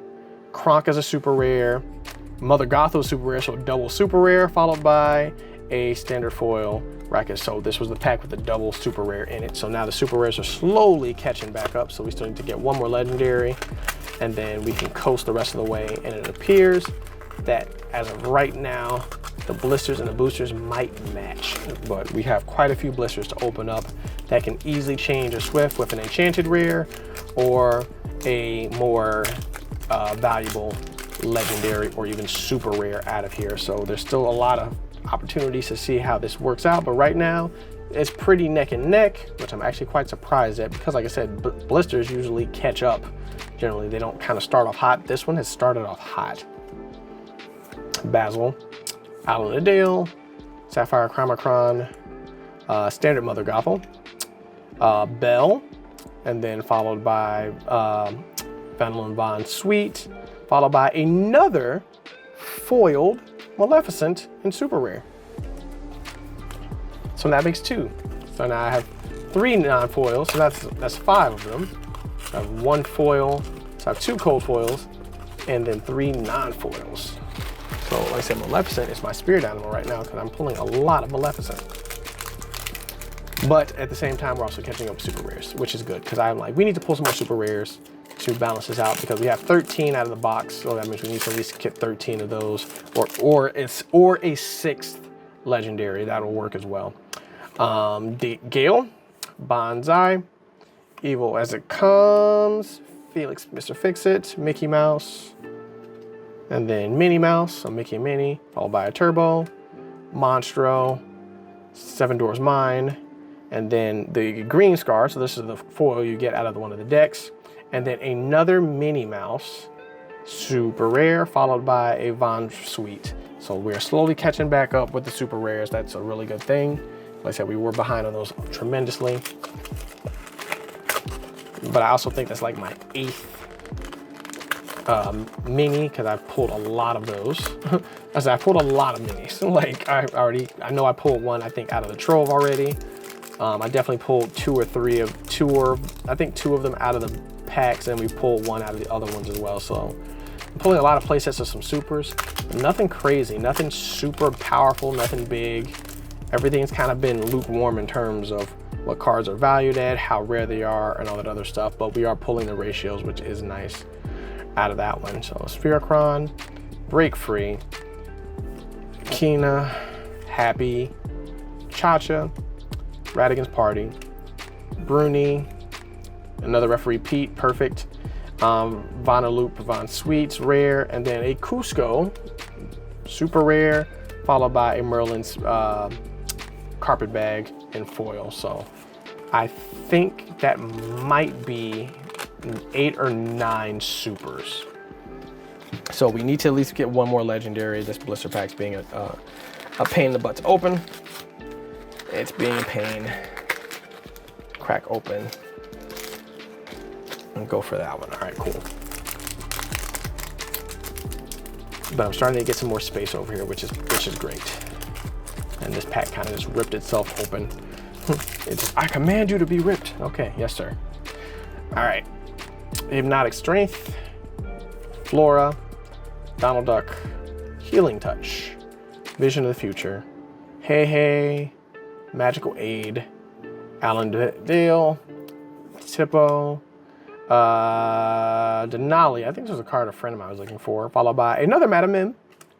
Kronk is a super rare. Mother Gotho is super rare, so double super rare, followed by a standard foil racket. So this was the pack with the double super rare in it. So now the super rares are slowly catching back up. So we still need to get one more legendary, and then we can coast the rest of the way. And it appears that as of right now, the blisters and the boosters might match, but we have quite a few blisters to open up that can easily change a Swift with an enchanted rare or a more valuable legendary or even super rare out of here. So there's still a lot of opportunities to see how this works out, but right now it's pretty neck and neck, which I'm actually quite surprised at, because like I said, blisters usually catch up. Generally they don't kind of start off hot. This one has started off hot. Basil, Island Dale, Sapphire Chromacron, Standard Mother Gothel, Bell, and then followed by Vanillin Von Sweet, followed by another foiled Maleficent in super rare. So that makes 2. So now I have 3 non-foils, so that's 5 of them. I have 1 foil, so I have 2 cold foils, and then 3 non-foils. So like I said, Maleficent is my spirit animal right now because I'm pulling a lot of Maleficent. But at the same time, we're also catching up with super rares, which is good because I'm like, we need to pull some more super rares to balance this out, because we have 13 out of the box, so that means we need to at least get 13 of those, or a 6th legendary. That'll work as well. Gale, Bonsai, Evil as It Comes, Felix, Mr. Fix-It, Mickey Mouse, and then Minnie Mouse, so Mickey and Minnie, followed by a Turbo, Monstro, Seven Doors Mine, and then the Green Scar, so this is the foil you get out of one of the decks, and then another Minnie Mouse, super rare, followed by a Von Sweet. So we're slowly catching back up with the super rares. That's a really good thing. Like I said, we were behind on those tremendously. But I also think that's like my 8th mini, because I've pulled a lot of those. I said I pulled a lot of minis. Like I know I pulled one, I think, out of the trove already. I definitely pulled 2 or 3 of, I think 2 of them out of the packs, and we pulled 1 out of the other ones as well. So I'm pulling a lot of playsets of some supers, but nothing crazy, nothing super powerful, nothing big. Everything's kind of been lukewarm in terms of what cards are valued at, how rare they are, and all that other stuff, but we are pulling the ratios, which is nice out of that one. So Sphericron, Break Free, Kina, Happy, Cha-Cha, Radigan's Party, Bruni, another Referee Pete, perfect, Vanillope, Von Sweets, rare, and then a Cusco, super rare, followed by a Merlin's Carpet Bag and foil. So I think that might be 8 or 9 supers. So we need to at least get 1 more legendary. This blister pack's being a pain in the butt to open. It's being a pain. Crack open and go for that one. All right, cool. But I'm starting to get some more space over here, which is great. And this pack kind of just ripped itself open. I command you to be ripped. Okay, yes sir. All right, Hypnotic Strength, Flora, Donald Duck, Healing Touch, Vision of the Future, Hey Hey, Magical Aid, Alan Dale, Tipo, Denali, I think this was a card a friend of mine was looking for, followed by another Madam Mim,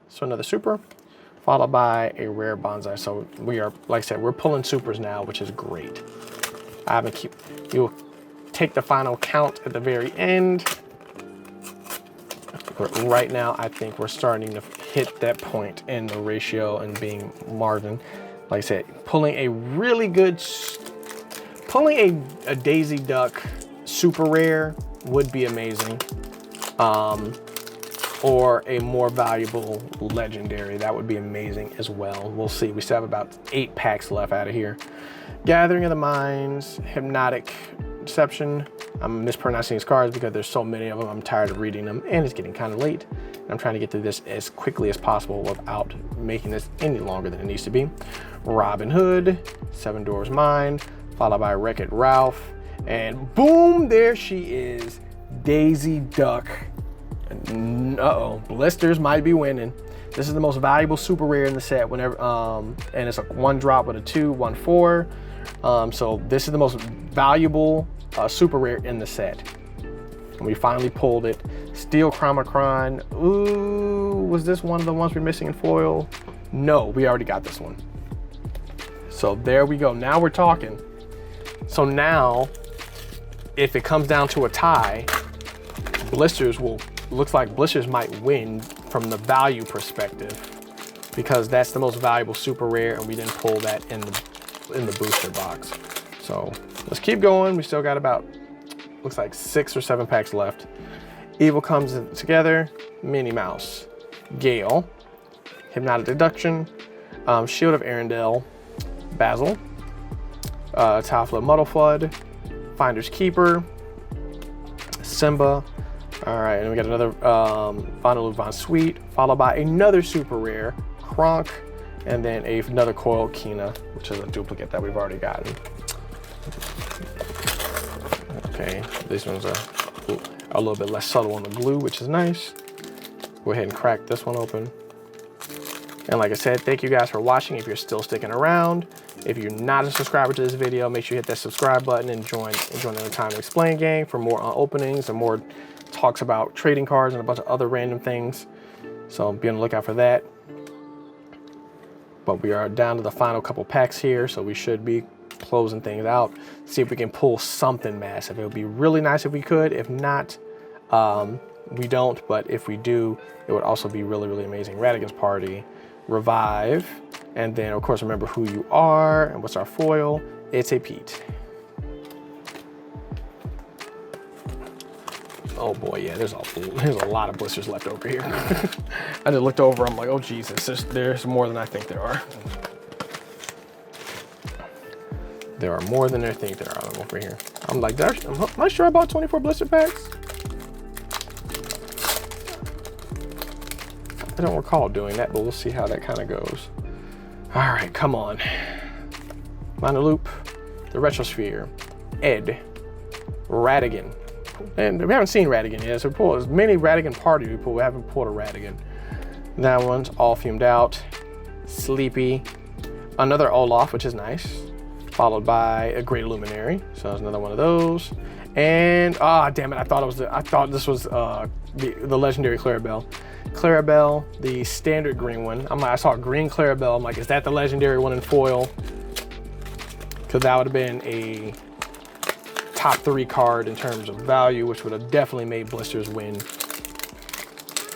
so another super, followed by a rare Bonsai. So we are, like I said, we're pulling supers now, which is great. You'll take the final count at the very end. But right now, I think we're starting to hit that point in the ratio and being margin. Like I said, pulling a really good, pulling a Daisy Duck super rare would be amazing. Or a more valuable legendary, that would be amazing as well. We'll see. We still have about 8 packs left out of here. Gathering of the Minds, Hypnotic Deception. I'm mispronouncing these cards because there's so many of them. I'm tired of reading them and it's getting kind of late. I'm trying to get through this as quickly as possible without making this any longer than it needs to be. Robin Hood, Seven Dwarfs Mine, followed by Wreck-It Ralph. And boom, there she is, Daisy Duck. Uh-oh, Blisters might be winning. This is the most valuable super rare in the set whenever, and it's a 1 drop with a 2, 1, 4. So this is the most valuable super rare in the set. And we finally pulled it. Steel Chromacron. Ooh, was this one of the ones we're missing in foil? No, we already got this one. So there we go. Now we're talking. So now, if it comes down to a tie, Blisters will, looks like Blisters might win from the value perspective because that's the most valuable super rare and we didn't pull that in the booster box. So let's keep going. We still got about, looks like 6 or 7 packs left. Evil Comes Together, Minnie Mouse, Gale, Hypnotic Deduction, Shield of Arendelle, Basil, Tafla Muddleflood, Finder's Keeper, Simba. All right, and we got another Vanderloo Von Sweet, followed by another super rare, Kronk, and then another Coil Kina, which is a duplicate that we've already gotten. Okay, these ones are a little bit less subtle on the glue, which is nice. Go ahead and crack this one open. And like I said, thank you guys for watching. If you're still sticking around, if you're not a subscriber to this video, make sure you hit that subscribe button and join the Time to Explain gang for more openings and more talks about trading cards and a bunch of other random things. So be on the lookout for that. But we are down to the final couple packs here, so we should be closing things out. See if we can pull something massive. It would be really nice if we could. If not, we don't. But if we do, it would also be really, really amazing. Radigan's Party, Revive, and then of course remember who you are and what's our foil. It's a Pete. Oh boy, yeah, there's a lot of blisters left over here. I just looked over, I'm like, oh Jesus, there's more than I think there are. There are more than I think there are over here. I'm like, am I sure I bought 24 blister packs? I don't recall doing that, but we'll see how that kind of goes. All right, come on. Monoloop, the Retrosphere, Ed, Radigan. And we haven't seen Radigan yet, so we pulled as many Radigan Party we pulled. We haven't pulled a Radigan. That one's all fumed out. Sleepy. Another Olaf, which is nice. Followed by a Great Luminary. So there's another one of those. And damn it, I thought this was the legendary Clarabelle. Clarabelle, the standard green one. I saw a green Clarabelle. I'm like, is that the legendary one in foil? Because that would have been a top 3 card in terms of value, which would have definitely made Blisters win.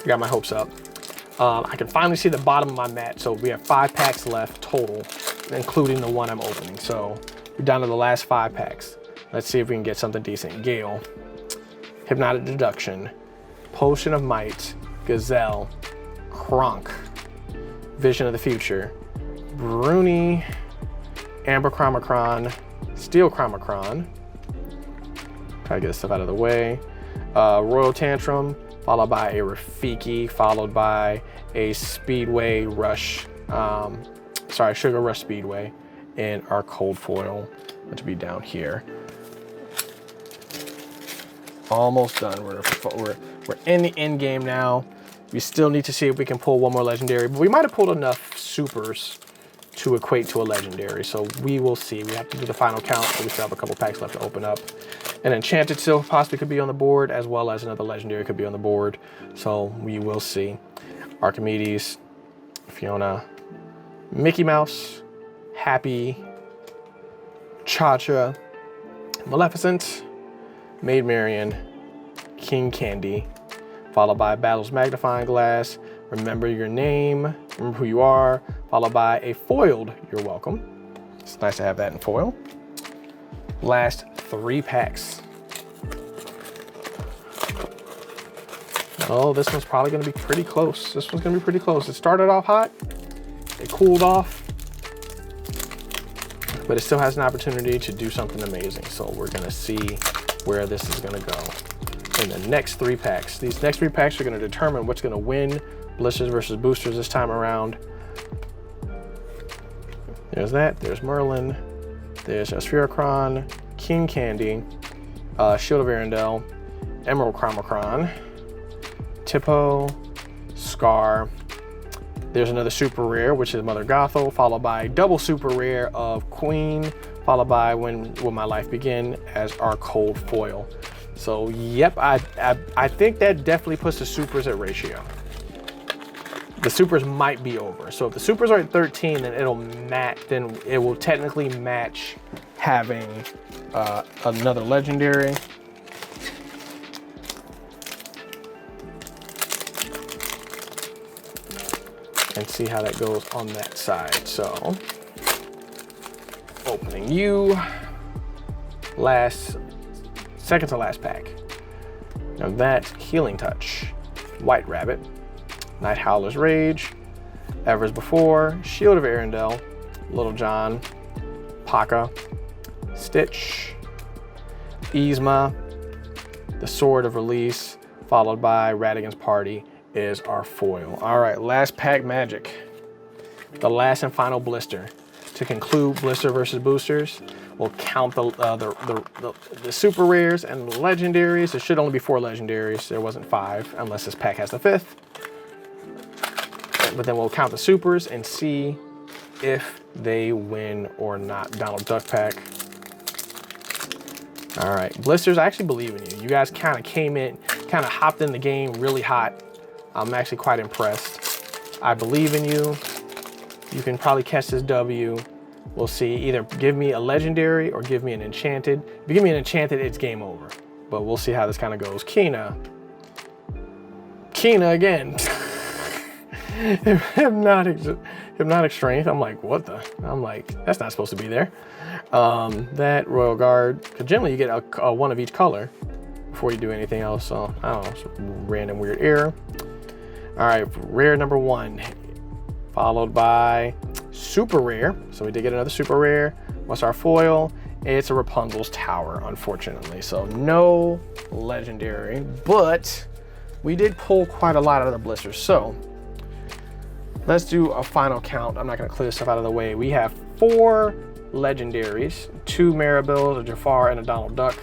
Got my hopes up. I can finally see the bottom of my mat, so we have 5 packs left total, including the one I'm opening. So we're down to the last 5 packs. Let's see if we can get something decent. Gale, Hypnotic Deduction, Potion of Might, Gazelle, Kronk, Vision of the Future, Bruni, Amber Chromacron, Steel Chromacron. Try to get this stuff out of the way. Royal Tantrum, followed by a Rafiki, followed by a Speedway Rush, Sugar Rush Speedway, and our cold foil, which will be down here. Almost done. We're in the end game now. We still need to see if we can pull one more legendary, but we might have pulled enough supers to equate to a legendary, so we will see. We have to do the final count, so we still have a couple packs left to open up. An Enchanted still possibly could be on the board, as well as another legendary could be on the board, so we will see. Archimedes, Fiona, Mickey Mouse, Happy, Cha-Cha, Maleficent, Maid Marian, King Candy, followed by Battle's Magnifying Glass, Remember Your Name, Remember Who You Are, followed by a foiled You're Welcome. It's nice to have that in foil. Last 3 packs. Oh, this one's probably gonna be pretty close. This one's gonna be pretty close. It started off hot, it cooled off, but it still has an opportunity to do something amazing. So we're gonna see where this is gonna go in the next 3 packs. These next 3 packs are gonna determine what's gonna win Blisters versus Boosters this time around. There's that, there's Merlin, there's Sphericron, King Candy, Shield of Arendelle, Emerald Chromacron, Tipo, Scar. There's another super rare, which is Mother Gothel, followed by double super rare of Queen, followed by When Will My Life Begin as our cold foil. So yep, I think that definitely puts the supers at ratio. The supers might be over. So if the supers are at 13, then it'll match. Then it will technically match having another legendary. And see how that goes on that side. So opening you, second to last pack. Now that's Healing Touch, White Rabbit, Night Howler's Rage, Evers Before, Shield of Arendelle, Little John, Paka, Stitch, Yzma, the Sword of Release, followed by Radigan's Party is our foil. All right, last pack magic. The last and final blister. To conclude Blister versus Boosters, we'll count the super rares and the legendaries. There should only be 4 legendaries. There wasn't 5, unless this pack has the 5th. But then we'll count the supers and see if they win or not. Donald Duck pack. All right, Blisters, I actually believe in you. You guys kind of came in, kind of hopped in the game really hot. I'm actually quite impressed. I believe in you. You can probably catch this W. We'll see. Either give me a legendary or give me an enchanted. If you give me an enchanted, it's game over. But we'll see how this kind of goes. Kina again. Hypnotic Strength. I'm like, what the? I'm like, that's not supposed to be there. That Royal Guard. Because generally you get a 1 of each color before you do anything else. So I don't know, some random weird error. All right, rare number 1, followed by super rare. So we did get another super rare. What's our foil? It's a Rapunzel's Tower, unfortunately. So no legendary, but we did pull quite a lot out of the blisters. So let's do a final count. I'm not gonna clear this stuff out of the way. We have 4 legendaries, 2 Maribels, a Jafar, and a Donald Duck.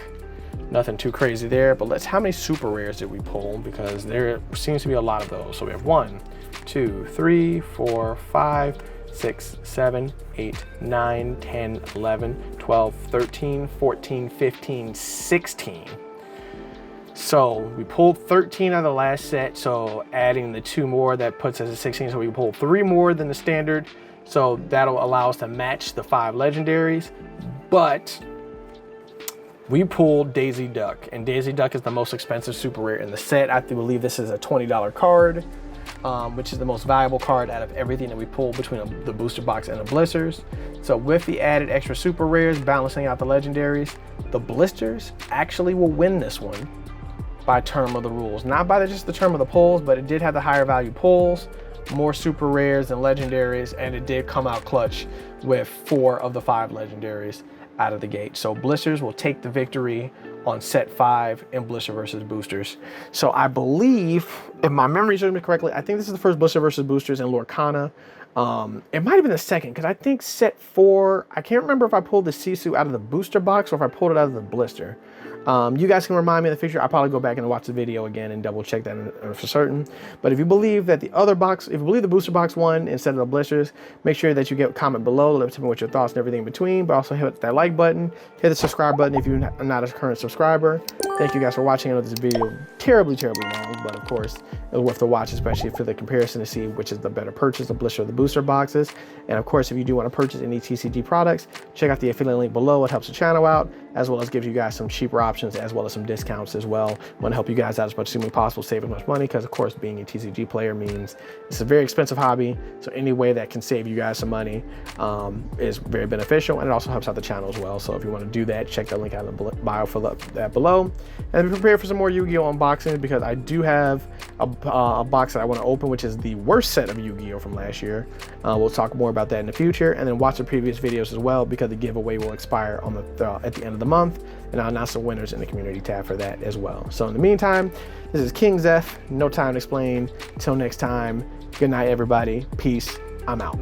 Nothing too crazy there, but how many super rares did we pull? Because there seems to be a lot of those. So we have 1, 2, 3, 4, 5, 6, 7, 8, 9, 10, 11, 12, 13, 14, 15, 16. So we pulled 13 out of the last set. So adding the 2 more, that puts us at 16. So we pulled 3 more than the standard. So that'll allow us to match the 5 legendaries. But we pulled Daisy Duck, and Daisy Duck is the most expensive super rare in the set. I believe this is a $20 card, which is the most valuable card out of everything that we pulled between the booster box and the blisters. So with the added extra super rares balancing out the legendaries, the blisters actually will win this one by term of the rules. Not by just the term of the pulls, but it did have the higher value pulls, more super rares and legendaries, and it did come out clutch with 4 of the 5 legendaries out of the gate. So blisters will take the victory on set 5 in Blister versus Boosters. So I believe, if my memory serves me correctly, I think this is the first Blister versus Boosters in Lorcana. It might have been the second, because I think set 4, I can't remember if I pulled the Sisu out of the booster box or if I pulled it out of the blister. You guys can remind me in the future. I'll probably go back and watch the video again and double check that for certain. But if you believe that the other box, if you believe the booster box won instead of the blisters, make sure that you get a comment below. Let me know what your thoughts and everything in between. But also hit that like button, hit the subscribe button if you're not a current subscriber. Thank you guys for watching. I know this video terribly long, but of course it was worth the watch, especially for the comparison to see which is the better purchase, the blister or the booster boxes. And of course, if you do want to purchase any TCG products, check out the affiliate link below. It helps the channel out. as well as gives you guys some cheaper options as well as some discounts as well. Want to help you guys out as much as humanly possible, save as much money, because of course being a TCG player means it's a very expensive hobby. So any way that can save you guys some money is very beneficial, and it also helps out the channel as well. So if you want to do that, check the link out in the bio for that below, and be prepared for some more Yu-Gi-Oh unboxing, because I do have a box that I want to open, which is the worst set of Yu-Gi-Oh from last year. We'll talk more about that in the future, and then watch the previous videos as well, because the giveaway will expire on at the end of the month, and I'll announce the winners in the community tab for that as well. So in the meantime, this is King Zeph, no time to explain. Until next time, good night everybody, peace, I'm out.